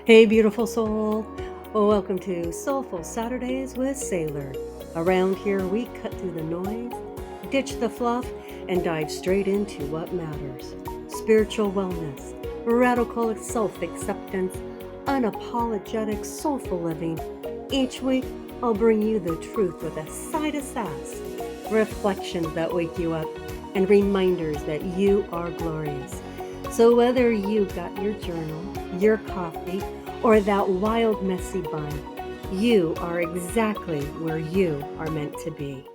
Hey, beautiful soul. Welcome to Soulful Saturdays with Saylor. Around here, we cut through the noise, ditch the fluff, and dive straight into what matters: spiritual wellness, radical self acceptance, unapologetic soulful living. Each week, I'll bring you the truth with a side of sass, reflections that wake you up, and reminders that you are glorious. So, whether you got your journal, your coffee, or that wild, messy bun, you are exactly where you are meant to be.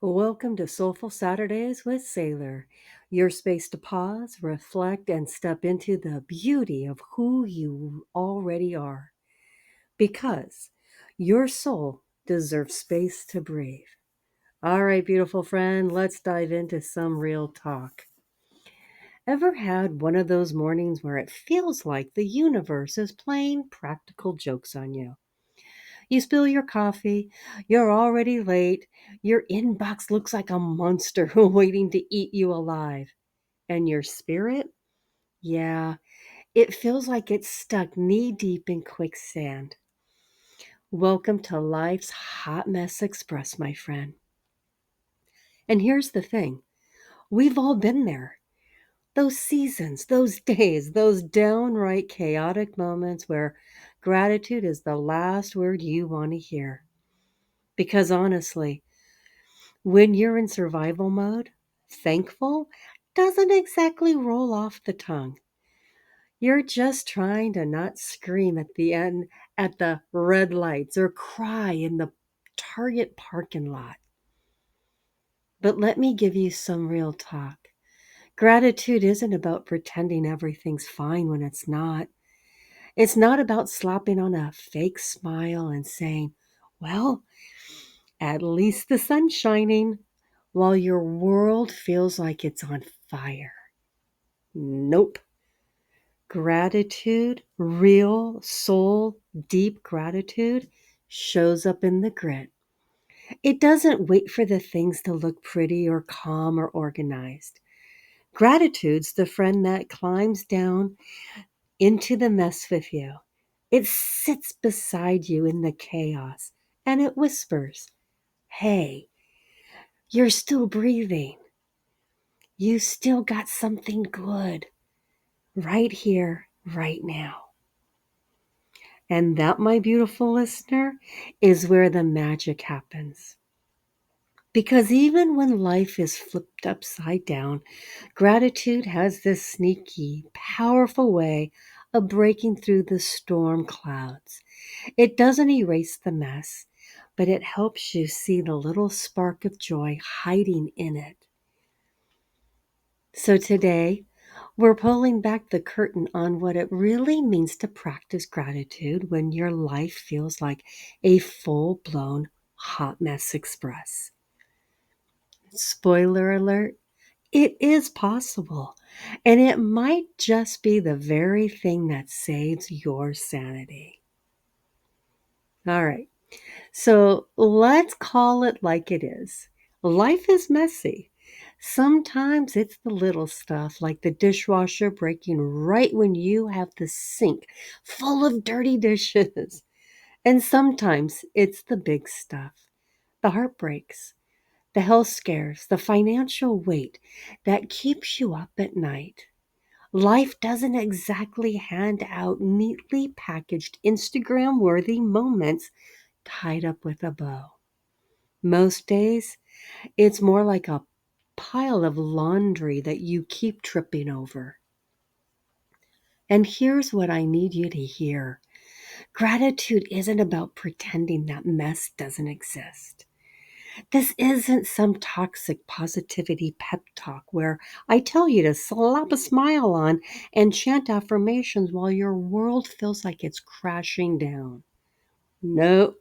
Welcome to Soulful Saturdays with Saylor, your space to pause, reflect, and step into the beauty of who you already are. Because your soul deserves space to breathe. All right, beautiful friend, let's dive into some real talk. Ever had one of those mornings where it feels like the universe is playing practical jokes on you? You spill your coffee, you're already late, your inbox looks like a monster waiting to eat you alive. And your spirit? Yeah, it feels like it's stuck knee deep in quicksand. Welcome to life's hot mess express, my friend. And here's the thing, we've all been there. Those seasons, those days, those downright chaotic moments where gratitude is the last word you want to hear. Because honestly, when you're in survival mode, thankful doesn't exactly roll off the tongue. You're just trying to not scream at the end at the red lights or cry in the Target parking lot. But let me give you some real talk. Gratitude isn't about pretending everything's fine when it's not. It's not about slapping on a fake smile and saying, well, at least the sun's shining, while your world feels like it's on fire. Nope. Gratitude, real soul, deep gratitude, shows up in the grit. It doesn't wait for the things to look pretty or calm or organized. Gratitude's the friend that climbs down into the mess with you. It sits beside you in the chaos and it whispers, hey, you're still breathing. You still got something good right here, right now. And that, my beautiful listener, is where the magic happens. Because even when life is flipped upside down, gratitude has this sneaky, powerful way of breaking through the storm clouds. It doesn't erase the mess, but it helps you see the little spark of joy hiding in it. So today, we're pulling back the curtain on what it really means to practice gratitude when your life feels like a full blown hot mess express. Spoiler alert, it is possible, and it might just be the very thing that saves your sanity. All right. So let's call it like it is. Life is messy. Sometimes it's the little stuff like the dishwasher breaking right when you have the sink full of dirty dishes. And sometimes it's the big stuff, the heartbreaks, the health scares, the financial weight that keeps you up at night. Life doesn't exactly hand out neatly packaged Instagram worthy moments tied up with a bow. Most days, it's more like a pile of laundry that you keep tripping over. And here's what I need you to hear: gratitude isn't about pretending that mess doesn't exist. This isn't some toxic positivity pep talk where I tell you to slap a smile on and chant affirmations while your world feels like it's crashing down. No,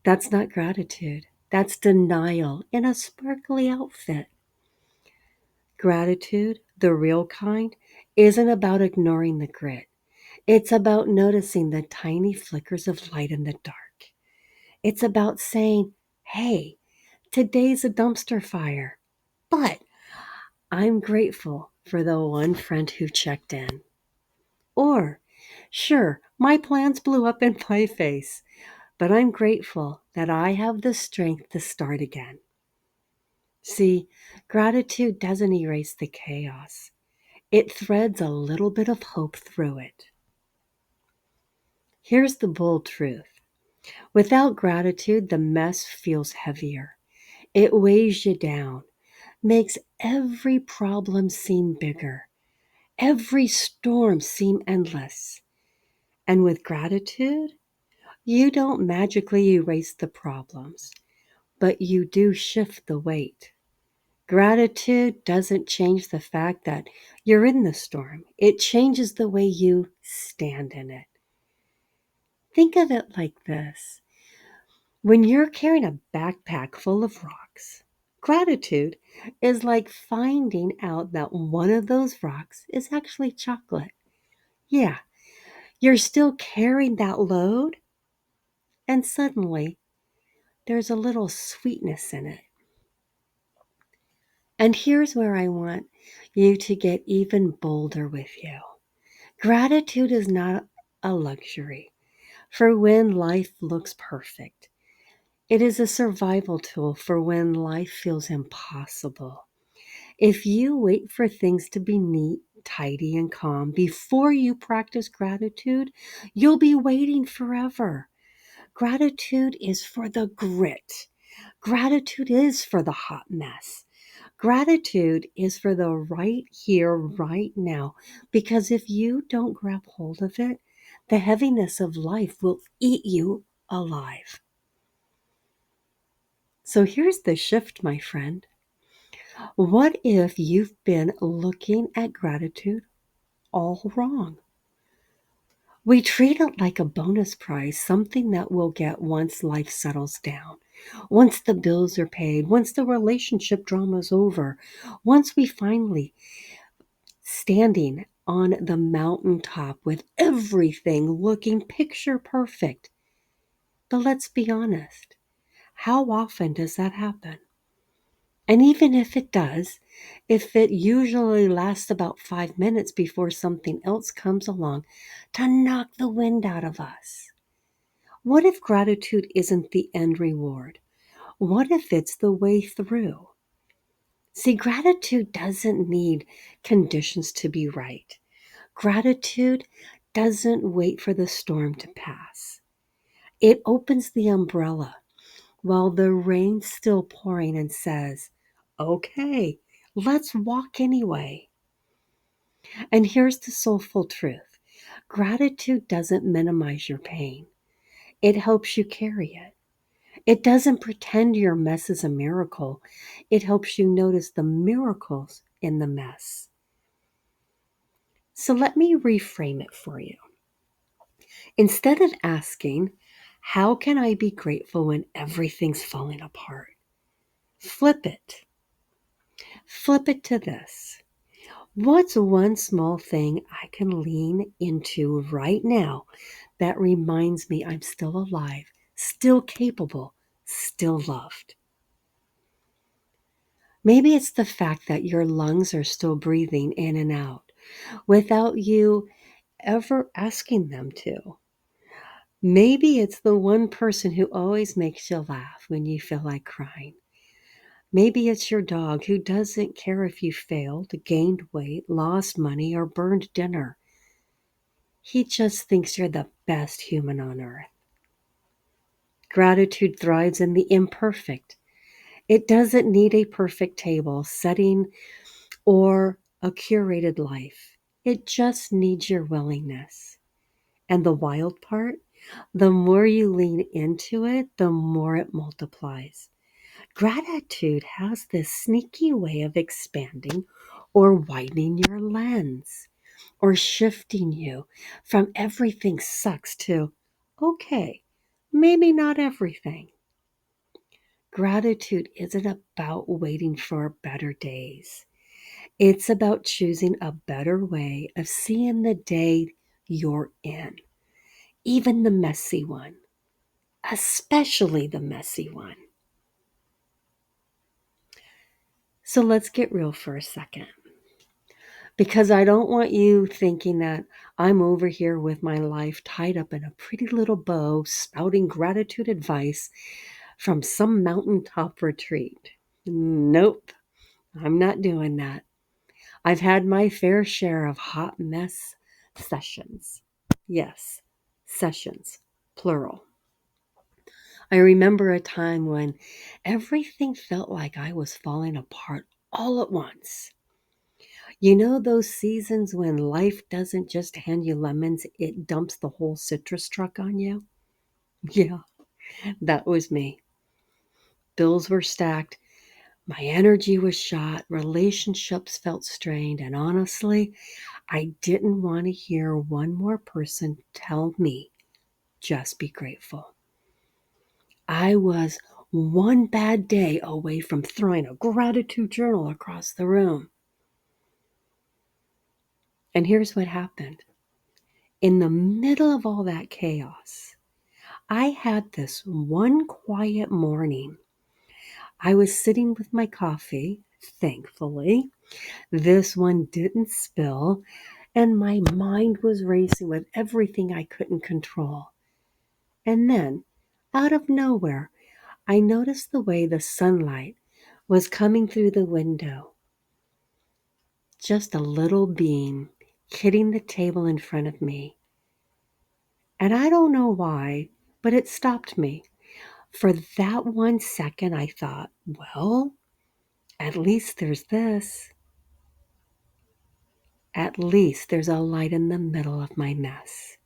that's not gratitude. That's denial in a sparkly outfit. Gratitude, the real kind, isn't about ignoring the grit. It's about noticing the tiny flickers of light in the dark. It's about saying, hey, today's a dumpster fire, but I'm grateful for the one friend who checked in. Or, sure, my plans blew up in my face, but I'm grateful that I have the strength to start again. See, gratitude doesn't erase the chaos. It threads a little bit of hope through it. Here's the bold truth. Without gratitude, the mess feels heavier. It weighs you down, makes every problem seem bigger, every storm seem endless. And with gratitude, you don't magically erase the problems, but you do shift the weight. Gratitude doesn't change the fact that you're in the storm. It changes the way you stand in it. Think of it like this. When you're carrying a backpack full of rocks, gratitude is like finding out that one of those rocks is actually chocolate. Yeah, you're still carrying that load, and suddenly there's a little sweetness in it. And here's where I want you to get even bolder with you. Gratitude is not a luxury for when life looks perfect. It is a survival tool for when life feels impossible. If you wait for things to be neat, tidy, and calm before you practice gratitude, you'll be waiting forever. Gratitude is for the grit. Gratitude is for the hot mess. Gratitude is for the right here, right now. Because if you don't grab hold of it, the heaviness of life will eat you alive. So here's the shift, my friend. What if you've been looking at gratitude all wrong? We treat it like a bonus prize, something that we'll get once life settles down, once the bills are paid, once the relationship drama's over, once we finally standing on the mountaintop with everything looking picture perfect. But let's be honest, how often does that happen? And even if it does, if it usually lasts about 5 minutes before something else comes along to knock the wind out of us. What if gratitude isn't the end reward? What if it's the way through? See, gratitude doesn't need conditions to be right. Gratitude doesn't wait for the storm to pass. It opens the umbrella while the rain's still pouring and says, okay, let's walk anyway. And here's the soulful truth. Gratitude doesn't minimize your pain. It helps you carry it. It doesn't pretend your mess is a miracle. It helps you notice the miracles in the mess. So let me reframe it for you. Instead of asking, how can I be grateful when everything's falling apart? Flip it. Flip it to this. What's one small thing I can lean into right now that reminds me I'm still alive, still capable, still loved? Maybe it's the fact that your lungs are still breathing in and out without you ever asking them to. Maybe it's the one person who always makes you laugh when you feel like crying. Maybe it's your dog who doesn't care if you failed, gained weight, lost money, or burned dinner. He just thinks you're the best human on earth. Gratitude thrives in the imperfect. It doesn't need a perfect table, setting, or a curated life. It just needs your willingness. And the wild part, the more you lean into it, the more it multiplies. Gratitude has this sneaky way of expanding or widening your lens or shifting you from everything sucks to, okay, maybe not everything. Gratitude isn't about waiting for better days. It's about choosing a better way of seeing the day you're in, even the messy one, especially the messy one. So let's get real for a second. because I don't want you thinking that I'm over here with my life tied up in a pretty little bow, spouting gratitude advice from some mountaintop retreat. Nope, I'm not doing that. I've had my fair share of hot mess sessions. Yes, sessions, plural. I remember a time when everything felt like I was falling apart all at once. You know those seasons when life doesn't just hand you lemons, it dumps the whole citrus truck on you? Yeah, that was me. Bills were stacked, my energy was shot, relationships felt strained, and honestly, I didn't want to hear one more person tell me, just be grateful. I was one bad day away from throwing a gratitude journal across the room. And here's what happened. In the middle of all that chaos, I had this one quiet morning. I was sitting with my coffee, thankfully. This one didn't spill, and my mind was racing with everything I couldn't control. And then, out of nowhere, I noticed the way the sunlight was coming through the window. Just a little beam hitting the table in front of me. And I don't know why, but it stopped me. For that 1 second, I thought, well, at least there's this. At least there's a light in the middle of my mess.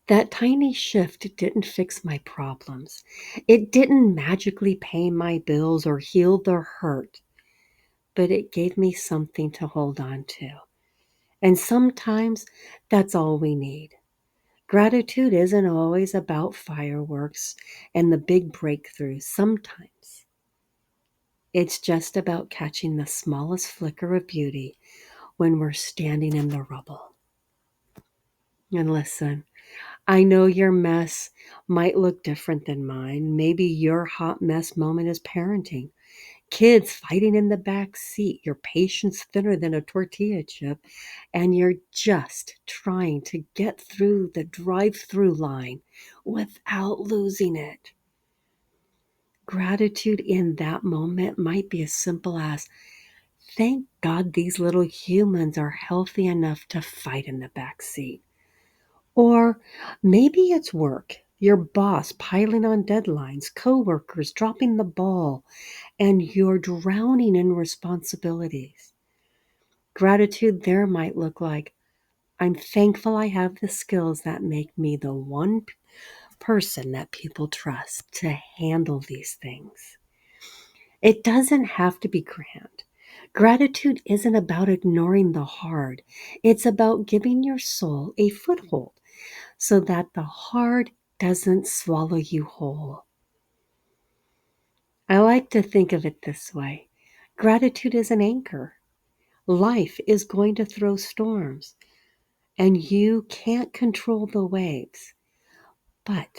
That tiny shift didn't fix my problems. It didn't magically pay my bills or heal the hurt, but it gave me something to hold on to. And sometimes that's all we need. Gratitude isn't always about fireworks and the big breakthroughs. Sometimes it's just about catching the smallest flicker of beauty when we're standing in the rubble. And listen, I know your mess might look different than mine. Maybe your hot mess moment is parenting. Kids fighting in the back seat, your patience thinner than a tortilla chip, and you're just trying to get through the drive-through line without losing it. Gratitude in that moment might be as simple as, thank God these little humans are healthy enough to fight in the back seat. Or maybe it's work, your boss piling on deadlines, coworkers dropping the ball, and you're drowning in responsibilities. Gratitude there might look like, I'm thankful I have the skills that make me the one person that people trust to handle these things. It doesn't have to be grand. Gratitude isn't about ignoring the hard. It's about giving your soul a foothold so that the hard doesn't swallow you whole. I like to think of it this way. Gratitude is an anchor. Life is going to throw storms, and you can't control the waves, but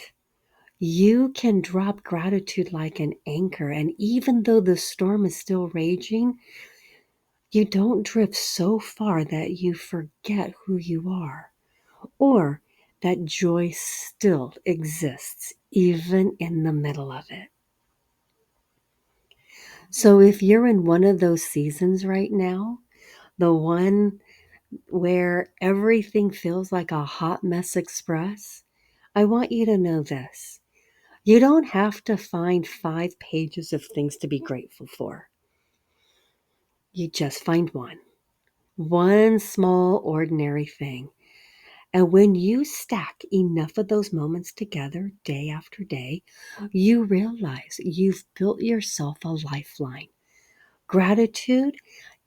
you can drop gratitude like an anchor, and even though the storm is still raging, you don't drift so far that you forget who you are, or that joy still exists even in the middle of it. So if you're in one of those seasons right now, the one where everything feels like a hot mess express, I want you to know this. You don't have to find 5 pages of things to be grateful for. You just find one small, ordinary thing. And when you stack enough of those moments together day after day, you realize you've built yourself a lifeline. Gratitude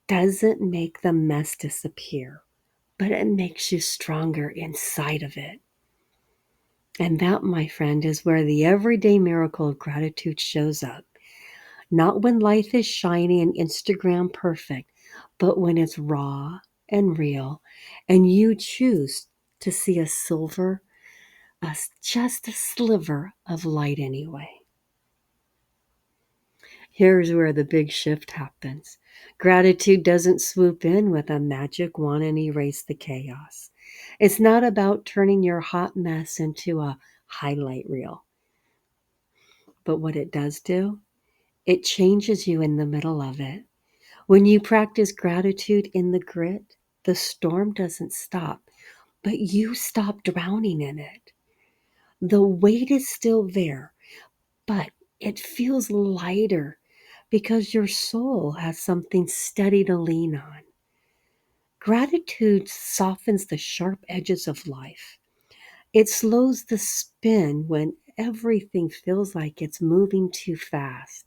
doesn't make the mess disappear, but it makes you stronger inside of it. And that, my friend, is where the everyday miracle of gratitude shows up. Not when life is shiny and Instagram perfect, but when it's raw and real, and you choose to see a silver, just a sliver of light anyway. Here's where the big shift happens. Gratitude doesn't swoop in with a magic wand and erase the chaos. It's not about turning your hot mess into a highlight reel. But what it does do, it changes you in the middle of it. When you practice gratitude in the grit, the storm doesn't stop, but you stop drowning in it. The weight is still there, but it feels lighter because your soul has something steady to lean on. Gratitude softens the sharp edges of life. It slows the spin when everything feels like it's moving too fast.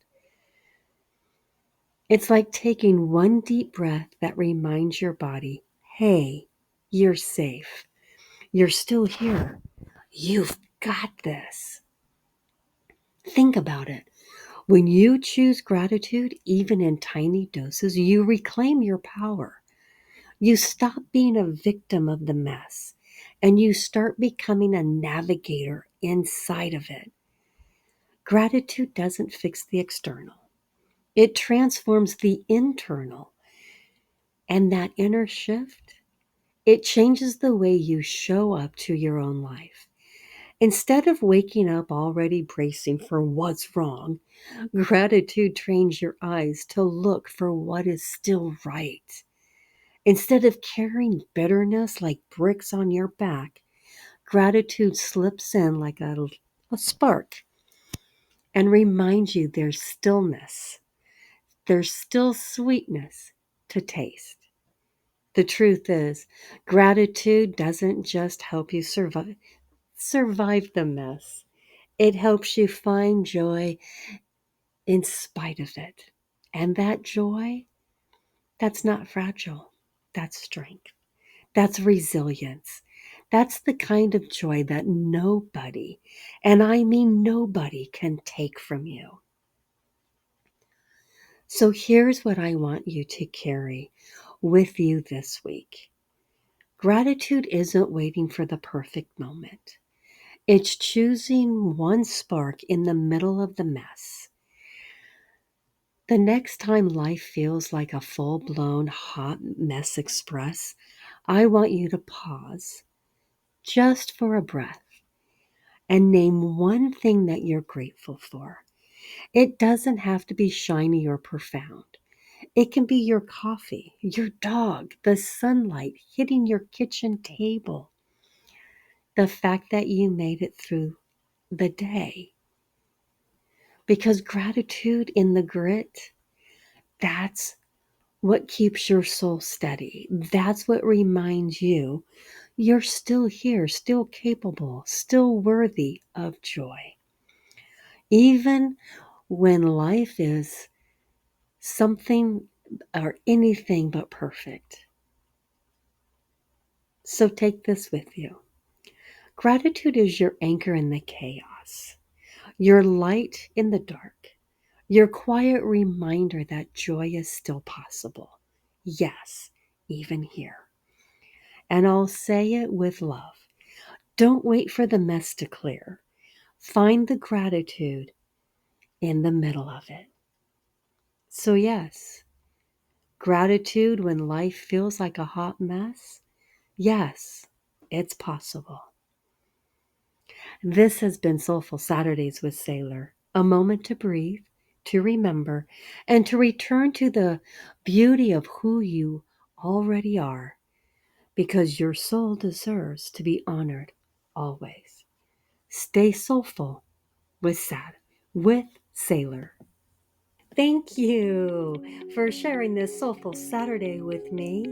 It's like taking one deep breath that reminds your body, hey, you're safe. You're still here. You've got this. Think about it. When you choose gratitude, even in tiny doses, you reclaim your power. You stop being a victim of the mess and you start becoming a navigator inside of it. Gratitude doesn't fix the external, it transforms the internal. And that inner shift, it changes the way you show up to your own life. Instead of waking up already bracing for what's wrong, gratitude trains your eyes to look for what is still right. Instead of carrying bitterness like bricks on your back, gratitude slips in like a spark and reminds you there's stillness, there's still sweetness to taste. The truth is, gratitude doesn't just help you survive the mess. It helps you find joy in spite of it. And that joy, that's not fragile. That's strength. That's resilience. That's the kind of joy that nobody, and I mean nobody, can take from you. So here's what I want you to carry with you this week. Gratitude isn't waiting for the perfect moment. It's choosing one spark in the middle of the mess. The next time life feels like a full-blown hot mess express, I want you to pause just for a breath and name one thing that you're grateful for. It doesn't have to be shiny or profound. It can be your coffee, your dog, the sunlight hitting your kitchen table, the fact that you made it through the day. Because gratitude in the grit, that's what keeps your soul steady. That's what reminds you you're still here, still capable, still worthy of joy. Even when life is something or anything but perfect. So take this with you. Gratitude is your anchor in the chaos, your light in the dark, your quiet reminder that joy is still possible. Yes, even here. And I'll say it with love. Don't wait for the mess to clear. Find the gratitude in the middle of it. So, yes, gratitude when life feels like a hot mess. Yes, it's possible. This has been Soulful Saturdays with Saylor. A moment to breathe, to remember, and to return to the beauty of who you already are, because your soul deserves to be honored always. Stay soulful with Saylor. Thank you for sharing this Soulful Saturday with me.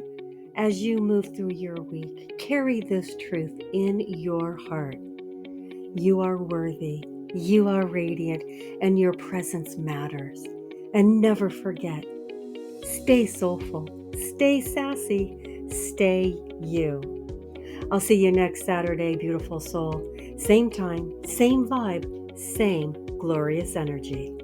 As you move through your week, carry this truth in your heart. You are worthy, you are radiant, and your presence matters. And never forget, stay soulful, stay sassy, stay you. I'll see you next Saturday, beautiful soul. Same time, same vibe, same glorious energy.